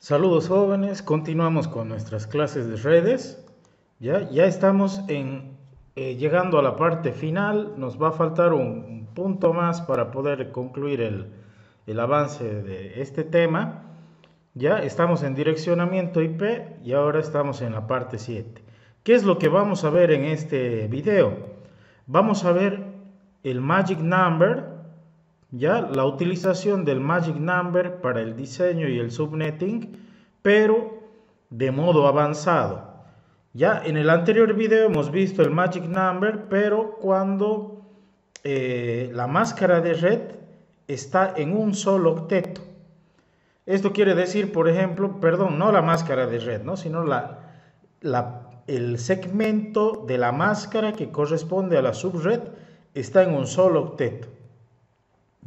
Saludos jóvenes, continuamos con nuestras clases de redes. Ya estamos llegando a la parte final, nos va a faltar un punto más para poder concluir el avance de este tema. Ya estamos en direccionamiento IP y ahora estamos en la parte 7. ¿Qué es lo que vamos a ver en este video? Vamos a ver el Magic Number, ya la utilización del Magic Number para el diseño y el subnetting, pero de modo avanzado. Ya en el anterior video hemos visto el Magic Number, pero cuando la máscara de red está en un solo octeto. Esto quiere decir, por ejemplo, perdón, no la máscara de red, ¿no? Sino el segmento de la máscara que corresponde a la subred está en un solo octeto.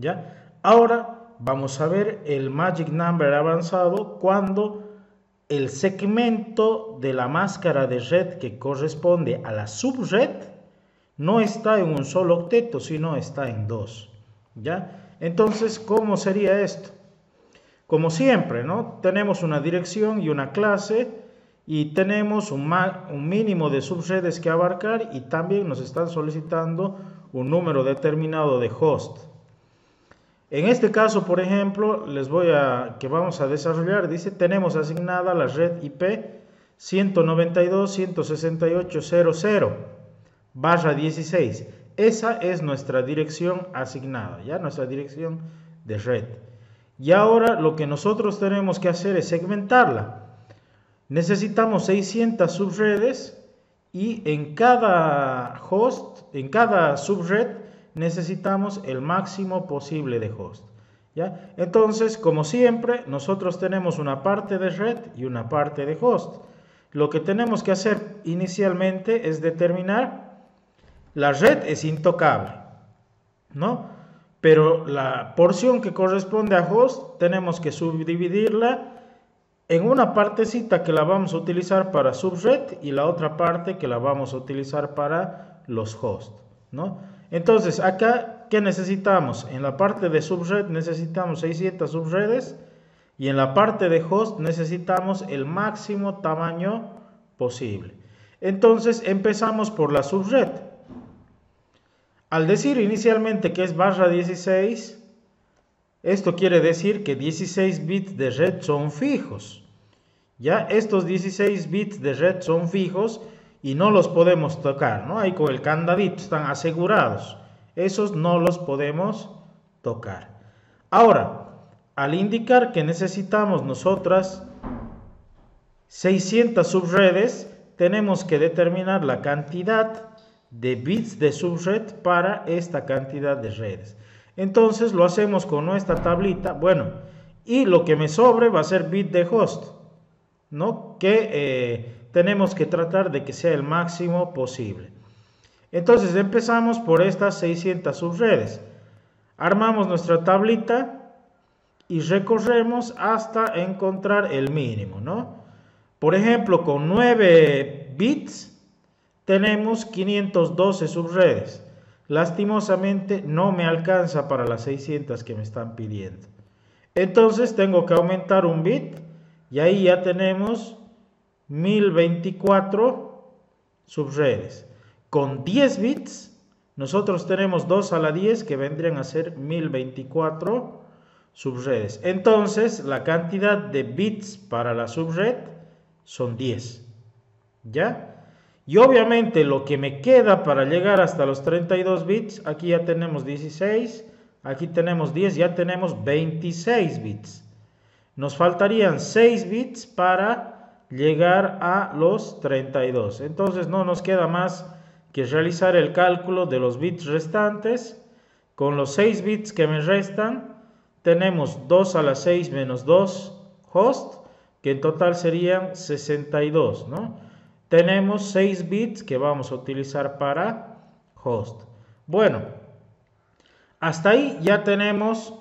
¿Ya? Ahora vamos a ver el Magic Number avanzado cuando el segmento de la máscara de red que corresponde a la subred no está en un solo octeto, sino está en dos. ¿Ya? Entonces, ¿cómo sería esto? Como siempre, ¿no? Tenemos una dirección y una clase y tenemos un mínimo de subredes que abarcar y también nos están solicitando un número determinado de host. En este caso, por ejemplo, que vamos a desarrollar, dice, tenemos asignada la red IP 192.168.00/16. Esa es nuestra dirección asignada, ya nuestra dirección de red. Y ahora lo que nosotros tenemos que hacer es segmentarla. Necesitamos 600 subredes y en cada host, en cada subred, necesitamos el máximo posible de host. ¿Ya? Entonces, como siempre, nosotros tenemos una parte de red y una parte de host. Lo que tenemos que hacer inicialmente es determinar, la red es intocable, ¿no? Pero la porción que corresponde a host tenemos que subdividirla en una partecita que la vamos a utilizar para subred y la otra parte que la vamos a utilizar para los hosts, ¿no? Entonces, acá, ¿qué necesitamos? En la parte de subred necesitamos 600 subredes y en la parte de host necesitamos el máximo tamaño posible. Entonces, empezamos por la subred. Al decir inicialmente que es /16, esto quiere decir que 16 bits de red son fijos. Ya estos 16 bits de red son fijos y no los podemos tocar, ¿no? Ahí con el candadito están asegurados. Esos no los podemos tocar. Ahora, al indicar que necesitamos nosotras 600 subredes, tenemos que determinar la cantidad de bits de subred para esta cantidad de redes. Entonces lo hacemos con nuestra tablita. Bueno, y lo que me sobre va a ser bit de host, ¿no? Que tenemos que tratar de que sea el máximo posible. Entonces empezamos por estas 600 subredes. Armamos nuestra tablita y recorremos hasta encontrar el mínimo, ¿no? Por ejemplo, con 9 bits tenemos 512 subredes. Lastimosamente no me alcanza para las 600 que me están pidiendo. Entonces tengo que aumentar un bit y ahí ya tenemos 1024 subredes. Con 10 bits nosotros tenemos 2 a la 10 que vendrían a ser 1024 subredes. Entonces la cantidad de bits para la subred son 10. ¿Ya? Y obviamente lo que me queda para llegar hasta los 32 bits, aquí ya tenemos 16, aquí tenemos 10, ya tenemos 26 bits. Nos faltarían 6 bits para llegar a los 32. Entonces no nos queda más que realizar el cálculo de los bits restantes. Con los 6 bits que me restan, tenemos 2 a la 6 menos 2 host, que en total serían 62, ¿no? Tenemos 6 bits que vamos a utilizar para host. Bueno, hasta ahí ya tenemos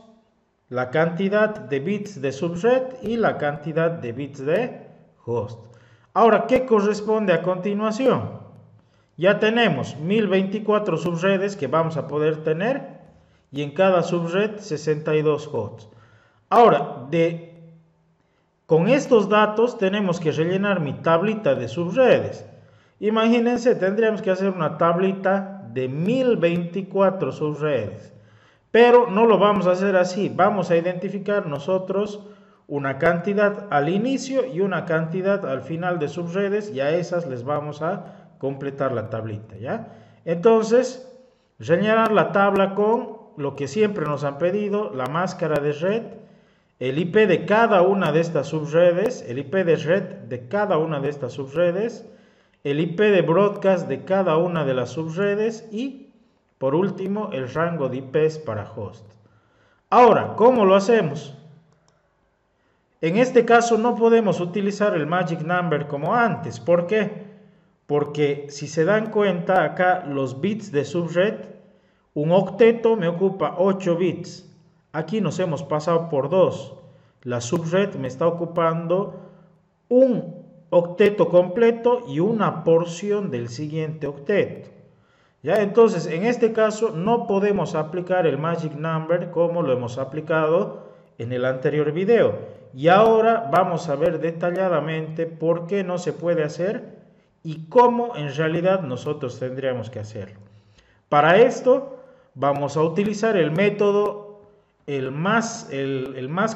la cantidad de bits de subred y la cantidad de bits de host. Ahora, ¿qué corresponde a continuación? Ya tenemos 1024 subredes que vamos a poder tener y en cada subred 62 hosts. Ahora, de Con estos datos tenemos que rellenar mi tablita de subredes. Imagínense, tendríamos que hacer una tablita de 1024 subredes. Pero no lo vamos a hacer así. Vamos a identificar nosotros una cantidad al inicio y una cantidad al final de subredes, y a esas les vamos a completar la tablita, ¿ya? Entonces, rellenar la tabla con lo que siempre nos han pedido: la máscara de red, el IP de cada una de estas subredes, el IP de red de cada una de estas subredes, el IP de broadcast de cada una de las subredes y, por último, el rango de IPs para host. Ahora, ¿cómo lo hacemos? En este caso no podemos utilizar el magic number como antes. ¿Por qué? Porque si se dan cuenta acá, los bits de subred, un octeto me ocupa 8 bits. Aquí nos hemos pasado por 2. La subred me está ocupando un octeto completo y una porción del siguiente octeto. ¿Ya? Entonces, en este caso no podemos aplicar el magic number como lo hemos aplicado en el anterior video. Y ahora vamos a ver detalladamente por qué no se puede hacer y cómo en realidad nosotros tendríamos que hacerlo. Para esto vamos a utilizar el método el más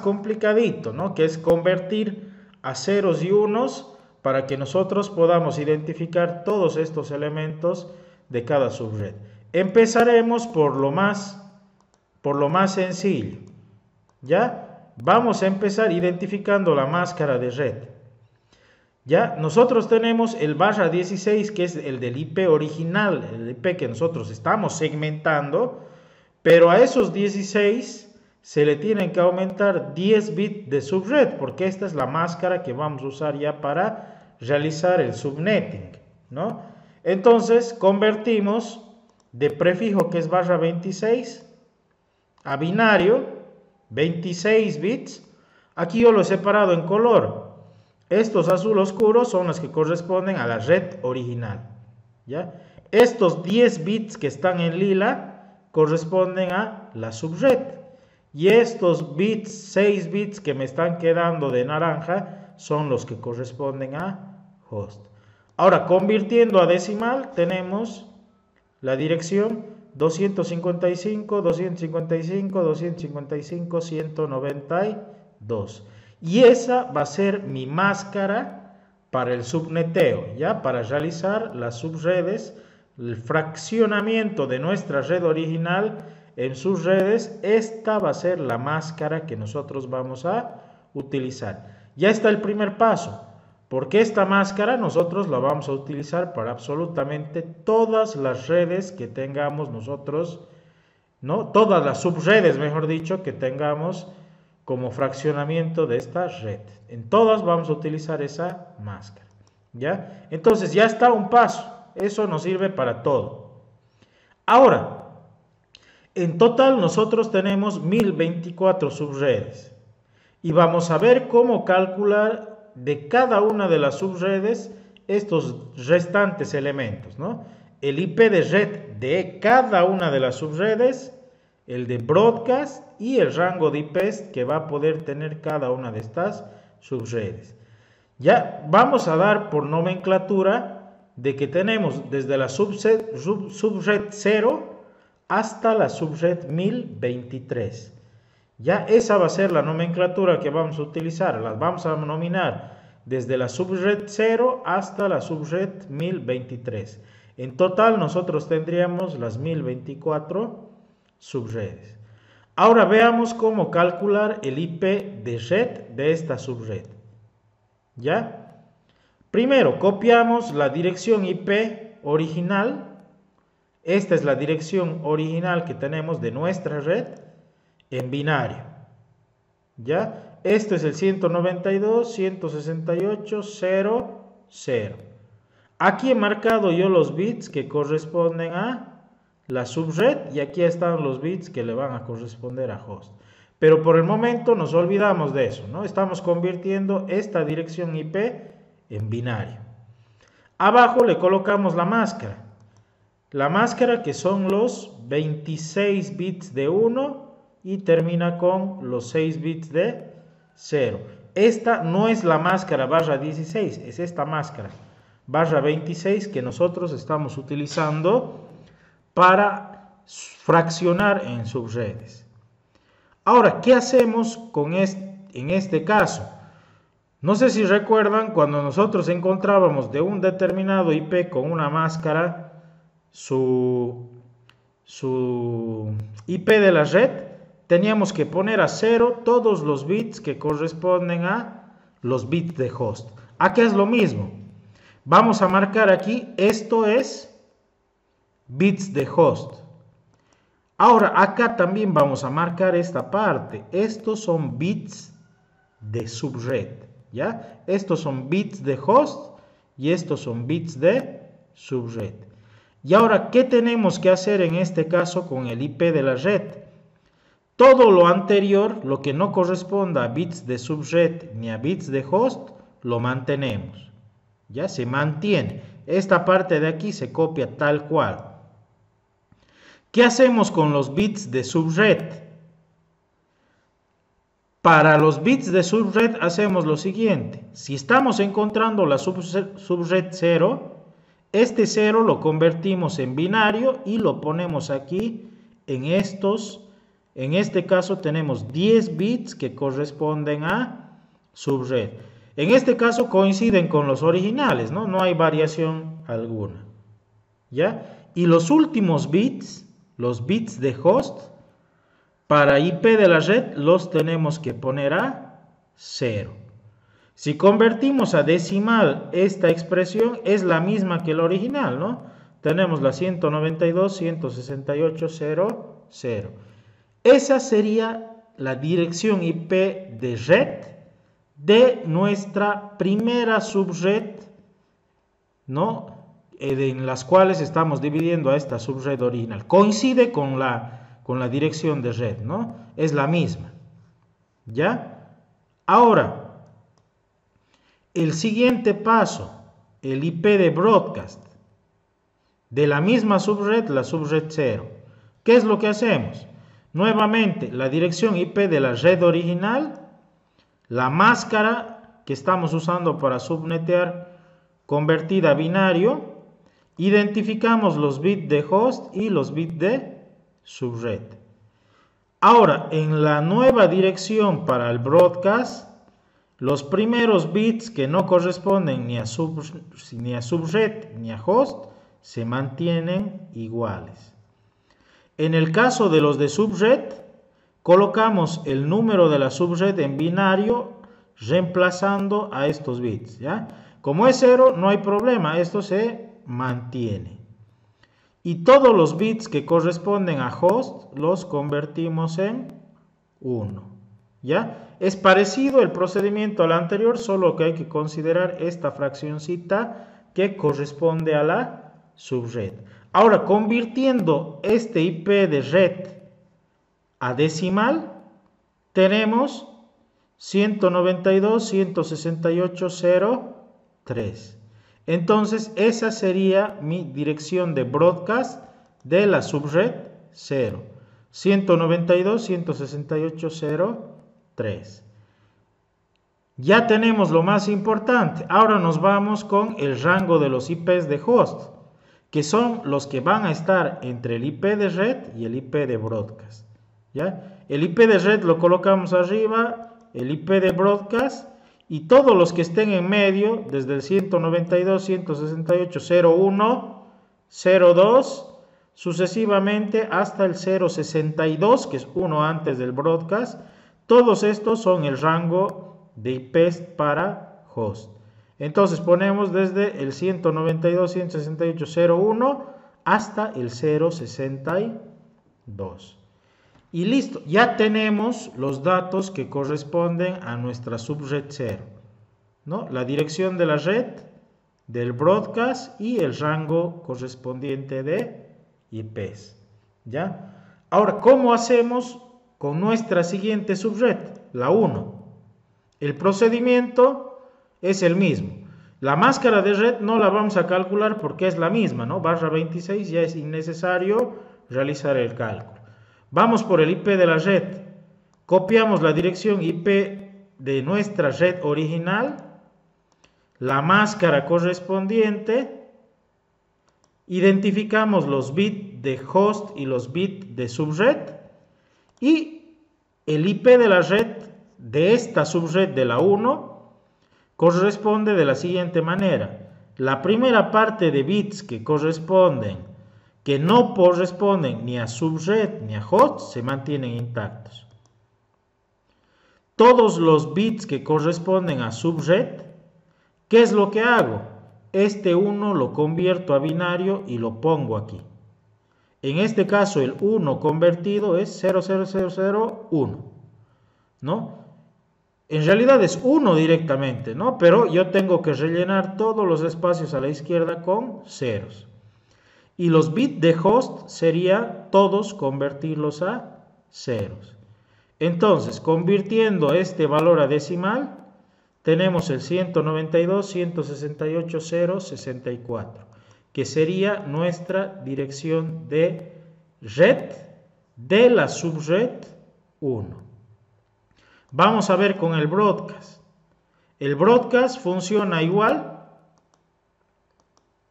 complicadito, ¿no? Que es convertir a ceros y unos para que nosotros podamos identificar todos estos elementos de cada subred. Empezaremos por lo más sencillo, ¿ya? Vamos a empezar identificando la máscara de red. Ya, nosotros tenemos el /16, que es el del IP original, el IP que nosotros estamos segmentando, pero a esos 16 se le tienen que aumentar 10 bits de subred, porque esta es la máscara que vamos a usar ya para realizar el subnetting, ¿no? Entonces, convertimos de prefijo, que es /26, a binario, 26 bits. Aquí yo lo he separado en color. Estos azul oscuros son los que corresponden a la red original, ¿ya? Estos 10 bits que están en lila corresponden a la subred. Y estos bits, 6 bits que me están quedando de naranja, son los que corresponden a host. Ahora, convirtiendo a decimal, tenemos la dirección 255.192. Y esa va a ser mi máscara para el subneteo, ¿ya? Para realizar las subredes, el fraccionamiento de nuestra red original en sus redes. Esta va a ser la máscara que nosotros vamos a utilizar. Ya está el primer paso, porque esta máscara nosotros la vamos a utilizar para absolutamente todas las redes que tengamos nosotros, ¿no? Todas las subredes, mejor dicho, que tengamos como fraccionamiento de esta red. En todas vamos a utilizar esa máscara, ¿ya? Entonces ya está un paso. Eso nos sirve para todo. Ahora, en total nosotros tenemos 1024 subredes. Y vamos a ver cómo calcular de cada una de las subredes estos restantes elementos, ¿no? El IP de red de cada una de las subredes, el de broadcast y el rango de IPs que va a poder tener cada una de estas subredes. Ya vamos a dar por nomenclatura de que tenemos desde la subred 0 hasta la subred 1023. Ya esa va a ser la nomenclatura que vamos a utilizar. Las vamos a nominar desde la subred 0 hasta la subred 1023. En total nosotros tendríamos las 1024 subredes. Ahora veamos cómo calcular el IP de red de esta subred. ¿Ya? Primero copiamos la dirección IP original. Esta es la dirección original que tenemos de nuestra red en binario, ¿ya? Esto es el 192.168.0.0. Aquí he marcado yo los bits que corresponden a la subred y aquí están los bits que le van a corresponder a host. Pero por el momento nos olvidamos de eso, ¿no? Estamos convirtiendo esta dirección IP en binario. Abajo le colocamos la máscara. La máscara que son los 26 bits de 1 y termina con los 6 bits de 0. esta no es la máscara barra 16, es esta máscara barra 26 que nosotros estamos utilizando para fraccionar en subredes. Ahora, ¿qué hacemos en este caso? No sé si recuerdan cuando nosotros encontrábamos de un determinado IP con una máscara su IP de la red, teníamos que poner a 0 todos los bits que corresponden a los bits de host. Acá es lo mismo. Vamos a marcar aquí, esto es bits de host. Ahora, acá también vamos a marcar esta parte. Estos son bits de subred, ¿ya? Estos son bits de host y estos son bits de subred. Y ahora, ¿qué tenemos que hacer en este caso con el IP de la red? Todo lo anterior, lo que no corresponda a bits de subred ni a bits de host, lo mantenemos. Ya se mantiene. Esta parte de aquí se copia tal cual. ¿Qué hacemos con los bits de subred? Para los bits de subred hacemos lo siguiente. Si estamos encontrando la subred 0, este 0 lo convertimos en binario y lo ponemos aquí en estos. En este caso tenemos 10 bits que corresponden a subred. En este caso coinciden con los originales, ¿no? No hay variación alguna. ¿Ya? Y los últimos bits, los bits de host, para IP de la red los tenemos que poner a 0. Si convertimos a decimal esta expresión es la misma que el original, ¿no? Tenemos la 192.168.0.0. Esa sería la dirección IP de red de nuestra primera subred, ¿no? En las cuales estamos dividiendo a esta subred original. Coincide con la dirección de red, ¿no? Es la misma. ¿Ya? Ahora, el siguiente paso, el IP de broadcast, de la misma subred, la subred 0. ¿Qué es lo que hacemos? Nuevamente, la dirección IP de la red original, la máscara que estamos usando para subnetear convertida a binario, identificamos los bits de host y los bits de subred. Ahora, en la nueva dirección para el broadcast, los primeros bits que no corresponden ni a subred ni a host se mantienen iguales. En el caso de los de subred, colocamos el número de la subred en binario reemplazando a estos bits, ¿ya? Como es 0, no hay problema, esto se mantiene. Y todos los bits que corresponden a host los convertimos en 1, ¿ya? Es parecido el procedimiento al anterior, solo que hay que considerar esta fraccioncita que corresponde a la subred. Ahora, convirtiendo este IP de red a decimal, tenemos 192.168.0.3. Entonces, esa sería mi dirección de broadcast de la subred 0. 192.168.0.3. Ya tenemos lo más importante. Ahora nos vamos con el rango de los IPs de host, que son los que van a estar entre el IP de red y el IP de broadcast. ¿Ya? El IP de red lo colocamos arriba, el IP de broadcast, y todos los que estén en medio, desde el 192.168.0.1, 0.2, sucesivamente hasta el 0.62, que es uno antes del broadcast, todos estos son el rango de IPs para host. Entonces ponemos desde el 192.168.0.1 hasta el 0.62. Y listo, ya tenemos los datos que corresponden a nuestra subred 0, ¿no? La dirección de la red, del broadcast y el rango correspondiente de IPs, ¿ya? Ahora, ¿cómo hacemos con nuestra siguiente subred? La 1. El procedimiento es el mismo. La máscara de red no la vamos a calcular porque es la misma, ¿no? Barra 26 ya es innecesario realizar el cálculo. Vamos por el IP de la red. Copiamos la dirección IP de nuestra red original, la máscara correspondiente, identificamos los bits de host y los bits de subred, y el IP de la red de esta subred de la 1 corresponde de la siguiente manera. La primera parte de bits que no corresponden ni a subred ni a host se mantienen intactos. Todos los bits que corresponden a subred, ¿qué es lo que hago? Este 1 lo convierto a binario y lo pongo aquí. En este caso el 1 convertido es 00001, ¿no? En realidad es 1 directamente, ¿no? Pero yo tengo que rellenar todos los espacios a la izquierda con ceros. Y los bits de host sería todos convertirlos a ceros. Entonces, convirtiendo este valor a decimal, tenemos el 192.168.064, que sería nuestra dirección de red de la subred 1. Vamos a ver con el broadcast. El broadcast funciona igual,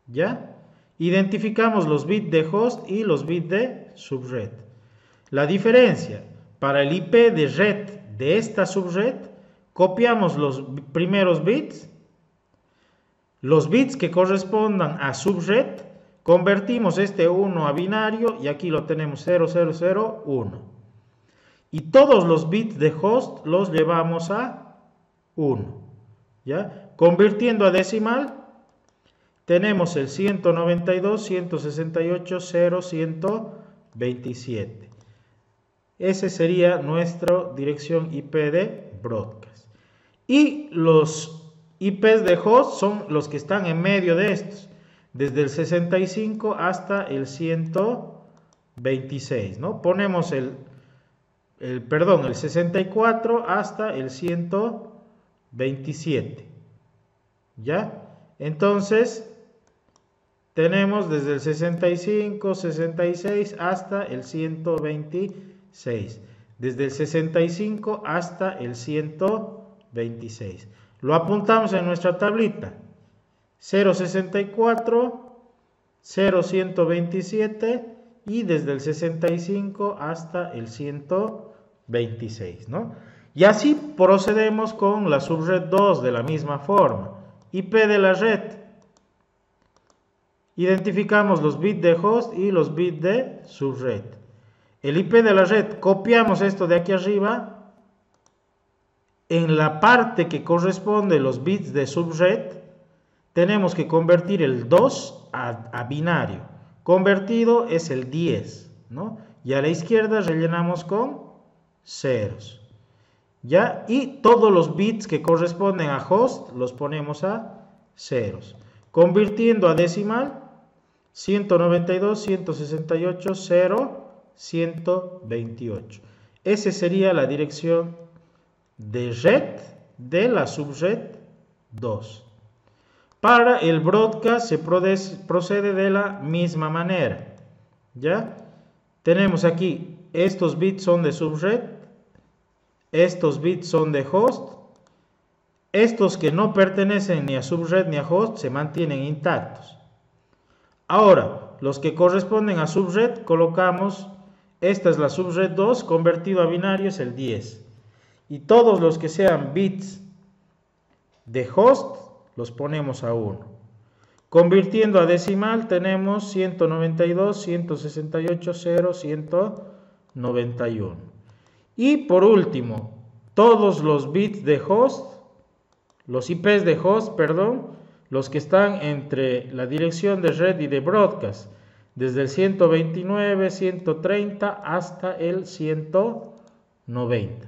¿ya? Identificamos los bits de host y los bits de subred. La diferencia, para el IP de red de esta subred, copiamos los primeros bits, los bits que correspondan a subred, convertimos este 1 a binario y aquí lo tenemos 0001. Y todos los bits de host los llevamos a 1. ¿Ya? Convirtiendo a decimal, tenemos el 192.168.0.127. Ese sería nuestra dirección IP de broadcast. Y los IPs de host son los que están en medio de estos, desde el 65 hasta el 126, ¿no? Ponemos el 64 hasta el 127, ¿ya? Entonces, tenemos desde el 65, 66 hasta el 126, desde el 65 hasta el 126. Lo apuntamos en nuestra tablita, 064, 0127 y desde el 65 hasta el 126, ¿no? Y así procedemos con la subred 2 de la misma forma. IP de la red. Identificamos los bits de host y los bits de subred. El IP de la red, copiamos esto de aquí arriba. En la parte que corresponde a los bits de subred, tenemos que convertir el 2 a binario. Convertido es el 10, ¿no? Y a la izquierda rellenamos con ceros, ¿ya? Y todos los bits que corresponden a host los ponemos a ceros. Convirtiendo a decimal, 192.168.0.128. Esa sería la dirección de red de la subred 2. Para el broadcast se procede de la misma manera, ¿ya? Tenemos aquí, estos bits son de subred, estos bits son de host, estos que no pertenecen ni a subred ni a host se mantienen intactos. Ahora, los que corresponden a subred colocamos, esta es la subred 2, convertido a binario es el 10. Y todos los que sean bits de host los ponemos a 1. Convirtiendo a decimal tenemos 192.168.0.191. Y por último, todos los bits de host, los IPs de host, perdón, los que están entre la dirección de red y de broadcast, desde el 129, 130 hasta el 190.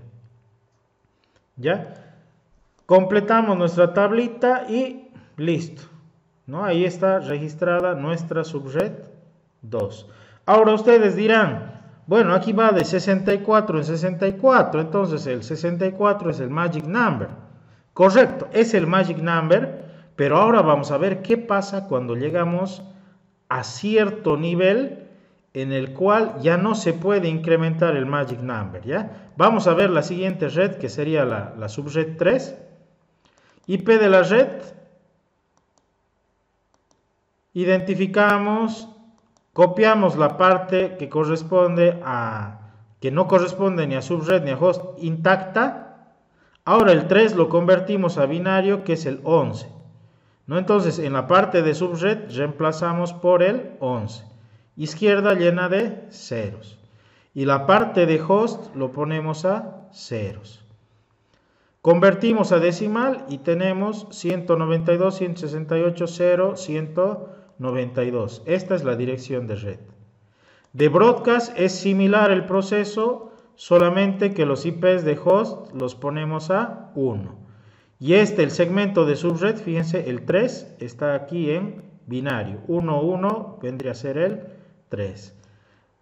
¿Ya? Completamos nuestra tablita y listo, ¿no? Ahí está registrada nuestra subred 2. Ahora ustedes dirán, bueno, aquí va de 64 en 64, entonces el 64 es el magic number. Correcto, es el magic number, pero ahora vamos a ver qué pasa cuando llegamos a cierto nivel en el cual ya no se puede incrementar el magic number, ¿ya? Vamos a ver la siguiente red, que sería la subred 3. IP de la red, identificamos, copiamos la parte que corresponde que no corresponde ni a subred ni a host intacta. Ahora el 3 lo convertimos a binario, que es el 11, ¿no? Entonces en la parte de subred reemplazamos por el 11. Izquierda llena de ceros. Y la parte de host lo ponemos a ceros. Convertimos a decimal y tenemos 192, 168, 0, 192. Esta es la dirección de red. De broadcast es similar el proceso, solamente que los IPs de host los ponemos a 1. Y el segmento de subred, fíjense, el 3 está aquí en binario. 1, 1 vendría a ser el 3.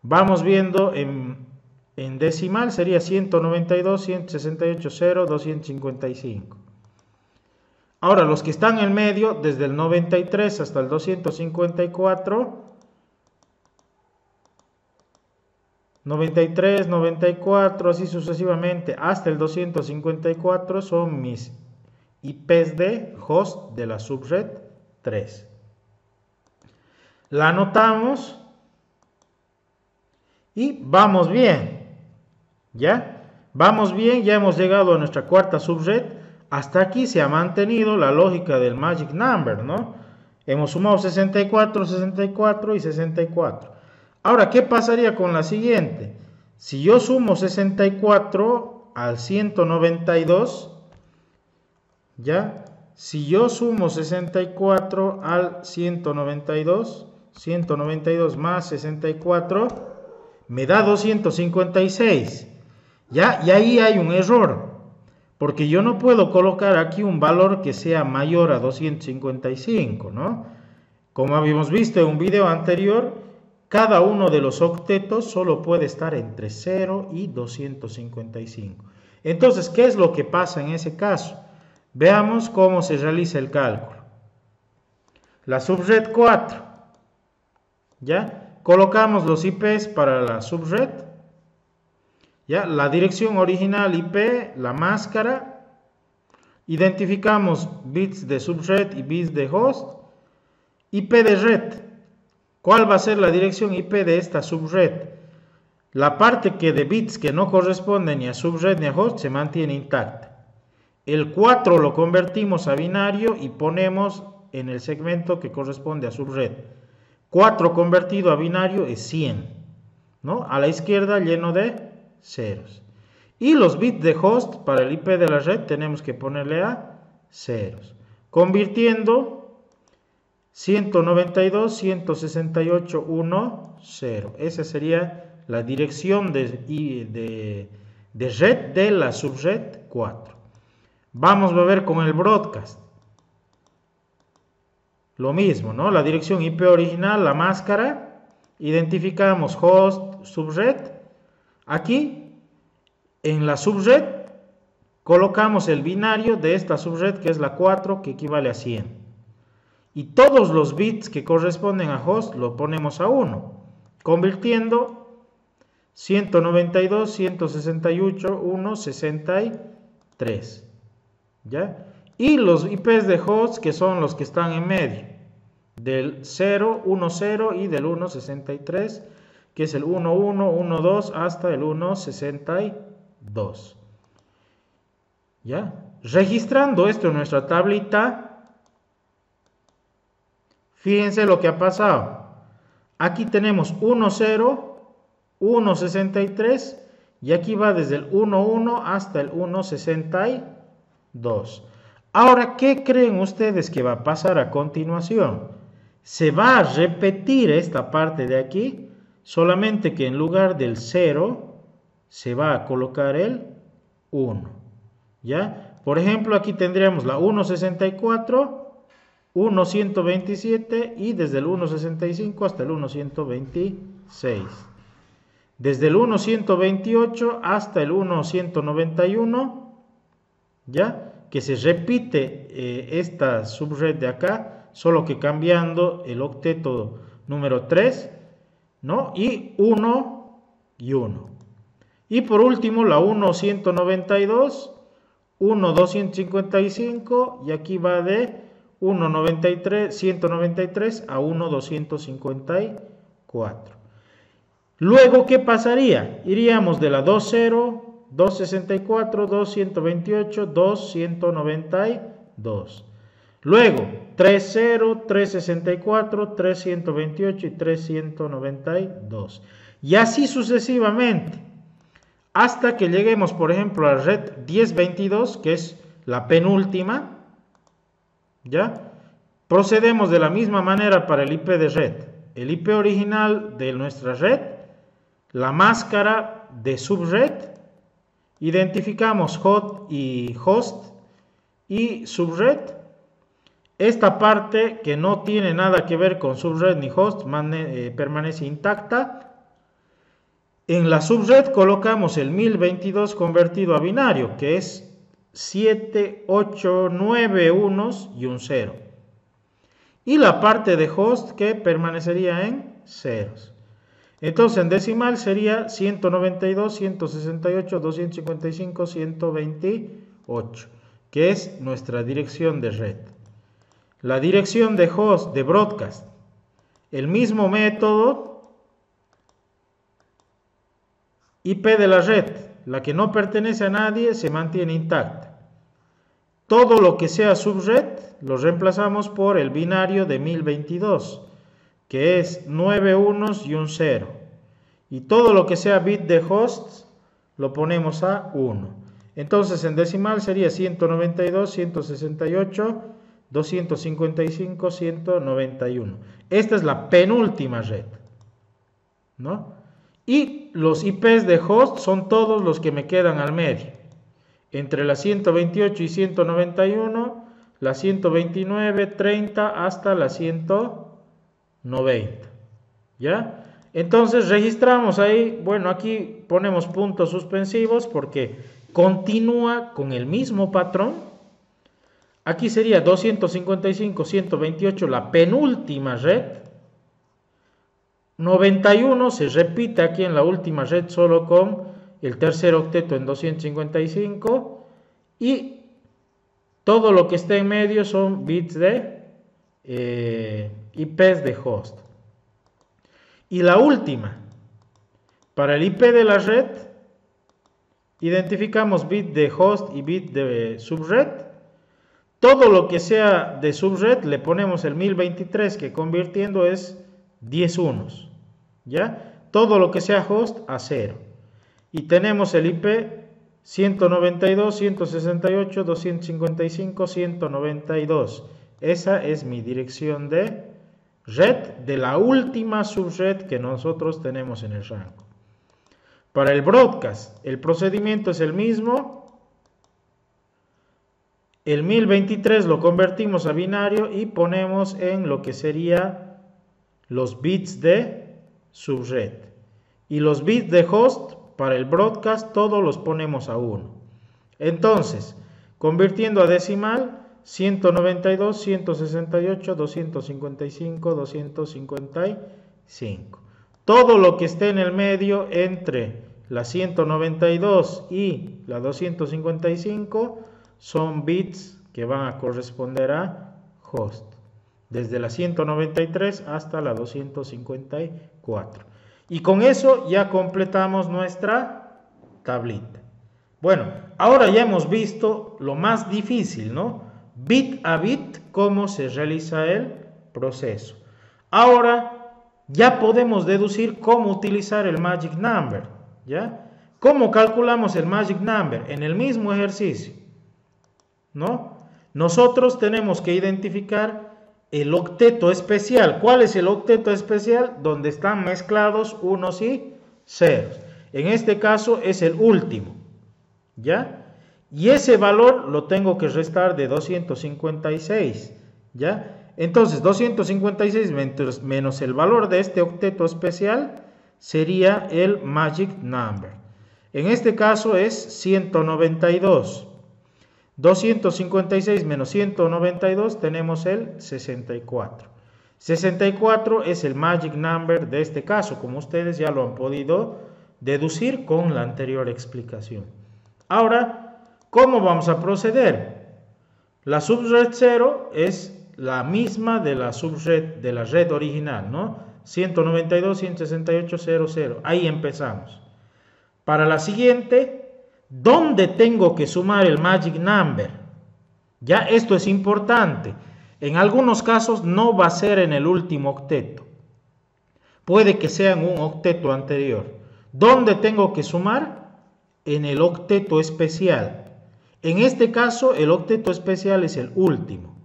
Vamos viendo en decimal, sería 192, 168, 0, 255. Ahora, los que están en medio, desde el 93 hasta el 254, 93, 94, así sucesivamente, hasta el 254 son mis IPs de host de la subred 3. La anotamos y vamos bien, ¿ya? Vamos bien, ya hemos llegado a nuestra cuarta subred. Hasta aquí se ha mantenido la lógica del magic number, ¿no? Hemos sumado 64, 64 y 64. Ahora, ¿qué pasaría con la siguiente? Si yo sumo 64 al 192, ¿ya? Si yo sumo 64 al 192, 192 más 64, me da 256. ¿Ya? Y ahí hay un error, porque yo no puedo colocar aquí un valor que sea mayor a 255, ¿no? Como habíamos visto en un video anterior, cada uno de los octetos solo puede estar entre 0 y 255. Entonces, ¿qué es lo que pasa en ese caso? Veamos cómo se realiza el cálculo. La subred 4, ¿ya? Colocamos los IPs para la subred, ¿ya? La dirección original IP, la máscara, identificamos bits de subred y bits de host, IP de red. ¿Cuál va a ser la dirección IP de esta subred? La parte de bits que no corresponde ni a subred ni a host se mantiene intacta. El 4 lo convertimos a binario y ponemos en el segmento que corresponde a subred. 4 convertido a binario es 100, ¿no? A la izquierda lleno de ceros. Y los bits de host para el IP de la red tenemos que ponerle a ceros. Convirtiendo 192, 168, 1, 0. Esa sería la dirección de red de la subred 4. Vamos a ver con el broadcast. Lo mismo, ¿no? La dirección IP original, la máscara. Identificamos host, subred. Aquí, en la subred, colocamos el binario de esta subred, que es la 4, que equivale a 100. Y todos los bits que corresponden a host lo ponemos a 1, convirtiendo 192, 168, 1, 63. ¿Ya? Y los IPs de host, que son los que están en medio, del 0, 1, 0 y del 1, 63, que es el 1, 1, 1, 2 hasta el 1, 62. ¿Ya? Registrando esto en nuestra tablita, fíjense lo que ha pasado. Aquí tenemos 1, 0, 1, 63 y aquí va desde el 1, 1 hasta el 1, 62. Ahora, ¿qué creen ustedes que va a pasar a continuación? Se va a repetir esta parte de aquí, solamente que en lugar del 0 se va a colocar el 1. ¿Ya? Por ejemplo, aquí tendríamos la 1.64, 1.127 y desde el 1.65 hasta el 1.126. Desde el 1.128 hasta el 1.191, ¿ya? Que se repite esta subred de acá, solo que cambiando el octeto número 3, ¿no? Y 1 y 1. Y por último la 1.192, 1.255 y aquí va de 1.193 a 1.254. Luego, ¿qué pasaría? Iríamos de la 2.0, 2.64, 2.128, 2.192. Luego, 3.0, 3.64, 3.128 y 3.192. Y así sucesivamente. Hasta que lleguemos, por ejemplo, a la red 1022, que es la penúltima. ¿Ya? Procedemos de la misma manera para el IP de red. El IP original de nuestra red, la máscara de subred, identificamos host y subred. Esta parte que no tiene nada que ver con subred ni host permanece intacta. En la subred colocamos el 1022 convertido a binario, que es 7, 8, 9 unos y un 0. Y la parte de host que permanecería en ceros. Entonces en decimal sería 192, 168, 255, 128, que es nuestra dirección de red. La dirección de host de broadcast, el mismo método. IP de la red, la que no pertenece a nadie, se mantiene intacta. Todo lo que sea subred lo reemplazamos por el binario de 1022, que es 9 unos y un 0. Y todo lo que sea bit de hosts lo ponemos a 1. Entonces en decimal sería 192, 168, 255, 191. Esta es la penúltima red, ¿no? Y los IPs de host son todos los que me quedan al medio. Entre la 128 y 191, la 129, 30 hasta la 190. ¿Ya? Entonces registramos ahí, bueno, aquí ponemos puntos suspensivos porque continúa con el mismo patrón. Aquí sería 255, 128, la penúltima red. 91 se repite aquí en la última red solo con el tercer octeto en 255 y todo lo que está en medio son bits de IPs de host. Y la última, para el IP de la red, identificamos bit de host y bit de subred. Todo lo que sea de subred le ponemos el 1023, que convirtiendo es 10 unos. ¿Ya? Todo lo que sea host a 0. Y tenemos el IP 192, 168, 255, 192. Esa es mi dirección de red de la última subred que nosotros tenemos en el rango. Para el broadcast, el procedimiento es el mismo. El 1023 lo convertimos a binario y ponemos en lo que sería los bits de subred. Y los bits de host para el broadcast todos los ponemos a 1. Entonces, convirtiendo a decimal, 192, 168, 255, 255. Todo lo que esté en el medio entre la 192 y la 255 son bits que van a corresponder a host. Desde la 193 hasta la 254. Y con eso ya completamos nuestra tablita. Bueno, ahora ya hemos visto lo más difícil, ¿no? Bit a bit, cómo se realiza el proceso. Ahora ya podemos deducir cómo utilizar el Magic Number, ¿ya? ¿Cómo calculamos el Magic Number? En el mismo ejercicio, ¿no? Nosotros tenemos que identificar el octeto especial. ¿Cuál es el octeto especial? Donde están mezclados unos y ceros. En este caso es el último, ¿ya? Y ese valor lo tengo que restar de 256, ¿ya? Entonces 256 menos el valor de este octeto especial sería el Magic Number. En este caso es 192. 256 menos 192 tenemos el 64. 64 es el magic number de este caso, como ustedes ya lo han podido deducir con la anterior explicación. Ahora, ¿cómo vamos a proceder? La subred 0 es la misma de la subred de la red original, ¿no? 192.168.0.0. Ahí empezamos. Para la siguiente, ¿dónde tengo que sumar el magic number? Ya esto es importante. En algunos casos no va a ser en el último octeto. Puede que sea en un octeto anterior. ¿Dónde tengo que sumar? En el octeto especial. En este caso, el octeto especial es el último.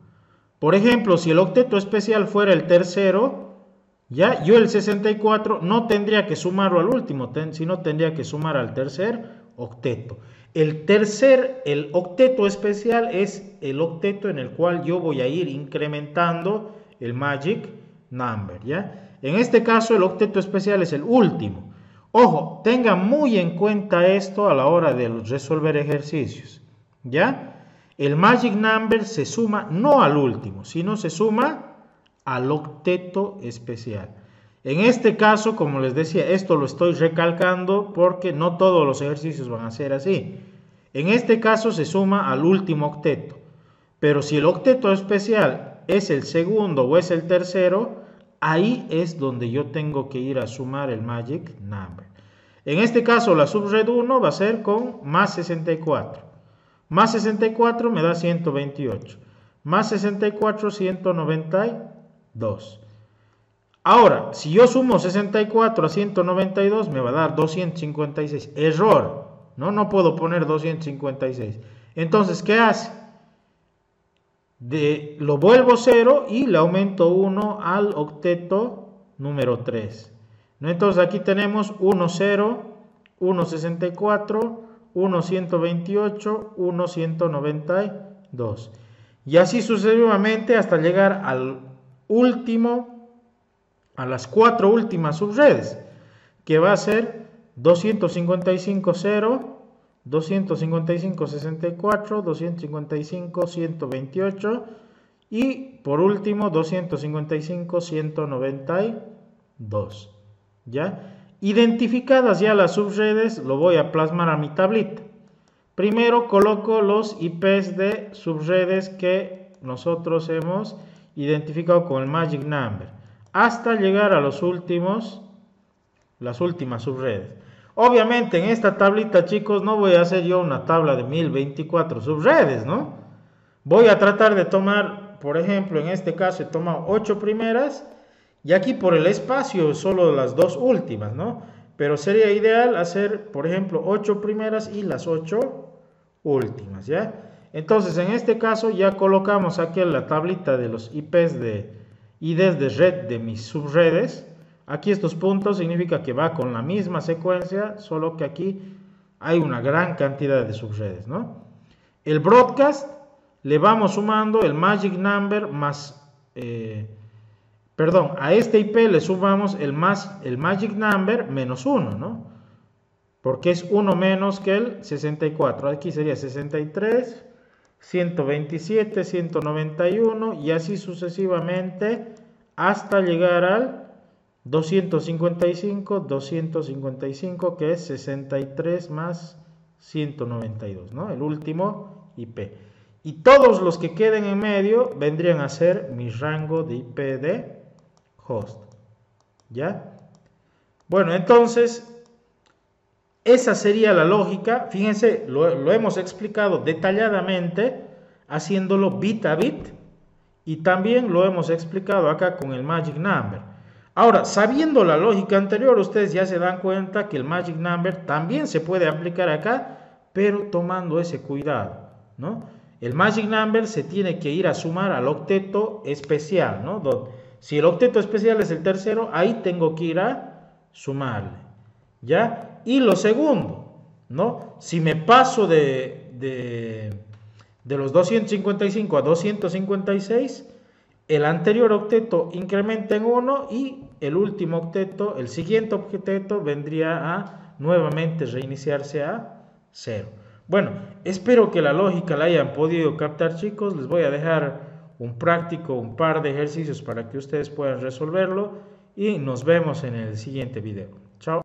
Por ejemplo, si el octeto especial fuera el tercero, ya yo el 64 no tendría que sumarlo al último, sino tendría que sumar al tercer octeto. El octeto especial es el octeto en el cual yo voy a ir incrementando el magic number, ¿ya? En este caso, el octeto especial es el último. Ojo, tengan muy en cuenta esto a la hora de resolver ejercicios, ¿ya? El magic number se suma no al último, sino se suma al octeto especial. En este caso, como les decía, esto lo estoy recalcando porque no todos los ejercicios van a ser así. En este caso se suma al último octeto. Pero si el octeto especial es el segundo o es el tercero, ahí es donde yo tengo que ir a sumar el magic number. En este caso, la subred 1 va a ser con más 64. Más 64 me da 128. Más 64, 192. Ahora, si yo sumo 64 a 192, me va a dar 256. Error. No puedo poner 256. Entonces, ¿qué hace? Lo vuelvo 0 y le aumento 1 al octeto número 3. ¿No? Entonces, aquí tenemos 1, 0, 1, 64, 1, 128, 1, 192. Y así sucesivamente hasta llegar al último, a las 4 últimas subredes, que va a ser 255, 0, 255, 64, 255, 128 y por último 255, 192. ¿Ya? Identificadas ya las subredes, lo voy a plasmar a mi tablita. Primero coloco los IPs de subredes que nosotros hemos identificado con el magic number, hasta llegar a las últimas subredes. Obviamente en esta tablita, chicos, no voy a hacer yo una tabla de 1024 subredes, ¿no? Voy a tratar de tomar, por ejemplo, en este caso he tomado 8 primeras y aquí por el espacio solo las 2 últimas, ¿no? Pero sería ideal hacer, por ejemplo, 8 primeras y las 8 últimas, ¿ya? Entonces, en este caso ya colocamos aquí en la tablita de los IPs de IDs de red de mis subredes. Aquí estos puntos significa que va con la misma secuencia, solo que aquí hay una gran cantidad de subredes, ¿no? El broadcast le vamos sumando el magic number más, a este IP le sumamos el magic number menos 1, ¿no? Porque es 1 menos que el 64. Aquí sería 63, 127, 191 y así sucesivamente hasta llegar al 255, que es 63 más 192, ¿no? El último IP. Y todos los que queden en medio vendrían a ser mi rango de IP de host. ¿Ya? Bueno, entonces, esa sería la lógica. Fíjense, lo hemos explicado detalladamente, haciéndolo bit a bit. Y también lo hemos explicado acá con el magic number. Ahora, sabiendo la lógica anterior, ustedes ya se dan cuenta que el magic number también se puede aplicar acá, pero tomando ese cuidado, ¿no? El magic number se tiene que ir a sumar al octeto especial, ¿no? Si el octeto especial es el tercero, ahí tengo que ir a sumarle, ¿ya? Y lo segundo, ¿no? Si me paso de los 255 a 256, el anterior octeto incrementa en 1 y el último octeto, el siguiente octeto vendría a nuevamente reiniciarse a 0. Bueno, espero que la lógica la hayan podido captar, chicos. Les voy a dejar un práctico, un par de ejercicios para que ustedes puedan resolverlo y nos vemos en el siguiente video. Chao.